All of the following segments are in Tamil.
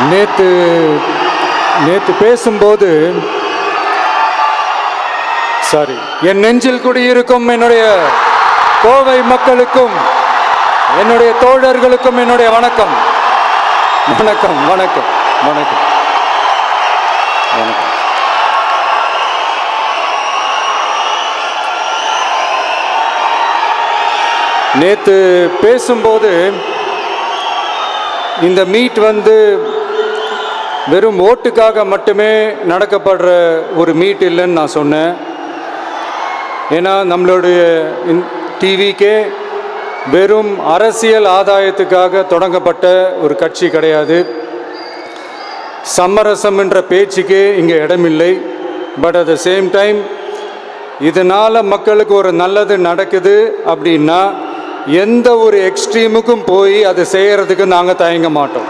நேத்து நேத்து பேசும்போது என் நெஞ்சில் குடியிருக்கும் என்னுடைய கோவை மக்களுக்கும் என்னுடைய தோழர்களுக்கும் என்னுடைய வணக்கம் வணக்கம் வணக்கம் வணக்கம் வணக்கம். நேத்து பேசும்போது இந்த மீட் வெறும் ஓட்டுக்காக மட்டுமே நடக்கப்படுற ஒரு மீட் இல்லைன்னு நான் சொன்னேன். ஏன்னா நம்மளுடைய டிவிக்கே வெறும் அரசியல் ஆதாயத்துக்காக தொடங்கப்பட்ட ஒரு கட்சி கிடையாது. சமரசம் என்ற பேச்சுக்கே இங்கே இடமில்லை. But at the same time இதனால் மக்களுக்கு ஒரு நல்லது நடக்குது அப்படின்னா எந்த ஒரு எக்ஸ்ட்ரீமுக்கும் போய் அதை செய்கிறதுக்கு நாங்கள் தயங்க மாட்டோம்.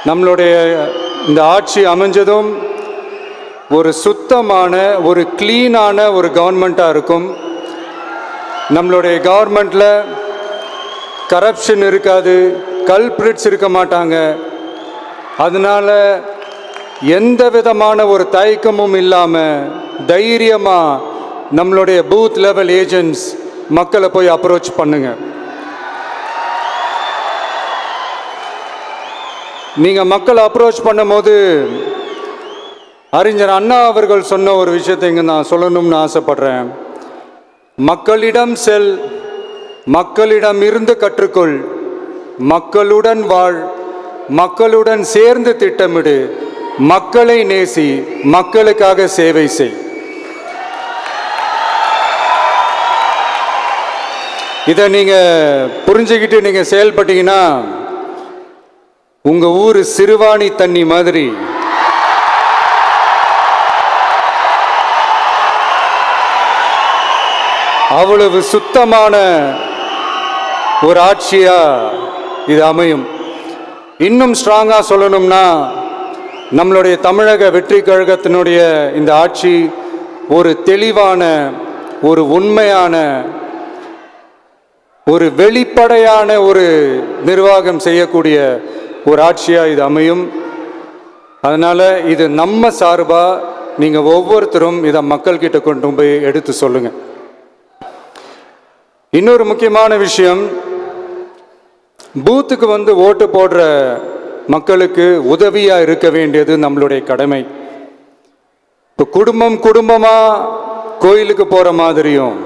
நம்மளுடைய இந்த ஆட்சி அமைஞ்சதும் ஒரு சுத்தமான ஒரு க்ளீனான ஒரு கவர்மெண்ட்டாக இருக்கும். நம்மளுடைய கவர்மெண்ட்டில் கரப்ஷன் இருக்காது, கல்பிரிட்ஸ் இருக்க மாட்டாங்க. அதனால் எந்த விதமான ஒரு தயக்கமும் இல்லாமல் தைரியமாக நம்மளுடைய பூத் லெவல் ஏஜென்ட்ஸ் மக்களை போய் அப்ரோச் பண்ணுங்க. நீங்கள் மக்களை அப்ரோச் பண்ணும்போது அறிஞர் அண்ணா அவர்கள் சொன்ன ஒரு விஷயத்தை இங்கே நான் சொல்லணும்னு ஆசைப்படுறேன். மக்களிடம் செல், மக்களிடம் இருந்து கற்றுக்கொள், மக்களுடன் வாழ், மக்களுடன் சேர்ந்து திட்டமிடு, மக்களை நேசி, மக்களுக்காக சேவை செய். இதை நீங்கள் புரிஞ்சுக்கிட்டு நீங்கள் செயல்பட்டீங்கன்னா உங்கள் ஊர் சிறுவாணி தண்ணி மாதிரி அவ்வளவு சுத்தமான ஒரு ஆட்சியாக இது அமையும். இன்னும் ஸ்ட்ராங்காக சொல்லணும்னா நம்மளுடைய தமிழக வெற்றி கழகத்தினுடைய இந்த ஆட்சி ஒரு தெளிவான, ஒரு உண்மையான, ஒரு வெளிப்படையான ஒரு நிர்வாகம் செய்யக்கூடிய ஒரு ஆட்சியாக இது அமையும். அதனால் இது நம்ம சார்பாக நீங்கள் ஒவ்வொருத்தரும் இதை மக்கள்கிட்ட கொண்டு போய் எடுத்து சொல்லுங்கள். இன்னொரு முக்கியமான விஷயம், பூத்துக்கு ஓட்டு போடுற மக்களுக்கு உதவியாக இருக்க வேண்டியது நம்மளுடைய கடமை. இப்போ குடும்பமாக கோயிலுக்கு போகிற மாதிரியும்,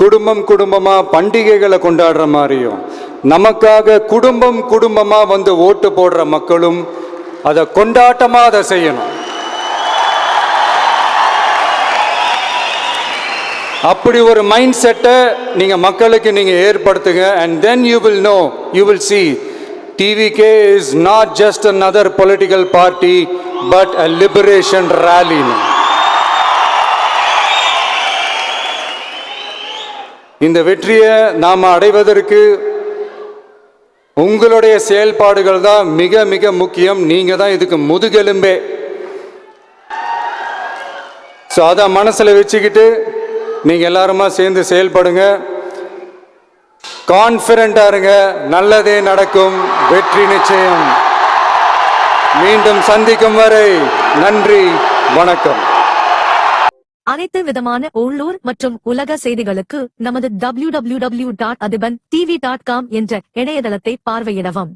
குடும்பமாக பண்டிகைகளை கொண்டாடுற மாதிரியும், நமக்காக குடும்பமாக ஓட்டு போடுற மக்களும் அதை கொண்டாட்டமாக அதை செய்யணும். அப்படி ஒரு மைண்ட் செட்டை நீங்கள் மக்களுக்கு நீங்கள் ஏற்படுத்துங்க. And then you will see TVK is not just another political party but a liberation rally. இந்த வெற்றியை நாம் அடைவதற்கு உங்களுடைய செயல்பாடுகள் தான் மிக மிக முக்கியம். நீங்கள் தான் இதுக்கு முதுகெலும்பே. ஸோ அதை மனசில் வச்சுக்கிட்டு நீங்கள் எல்லாருமா சேர்ந்து செயல்படுங்க. கான்ஃபிடென்ட்டாக இருங்க, நல்லதே நடக்கும், வெற்றி நிச்சயம். மீண்டும் சந்திக்கும் வரை நன்றி, வணக்கம். அனைத்து விதமான உள்ளூர் மற்றும் உலக செய்திகளுக்கு நமது www.adibantv.com என்ற இணையதளத்தை பார்வையிடவும்.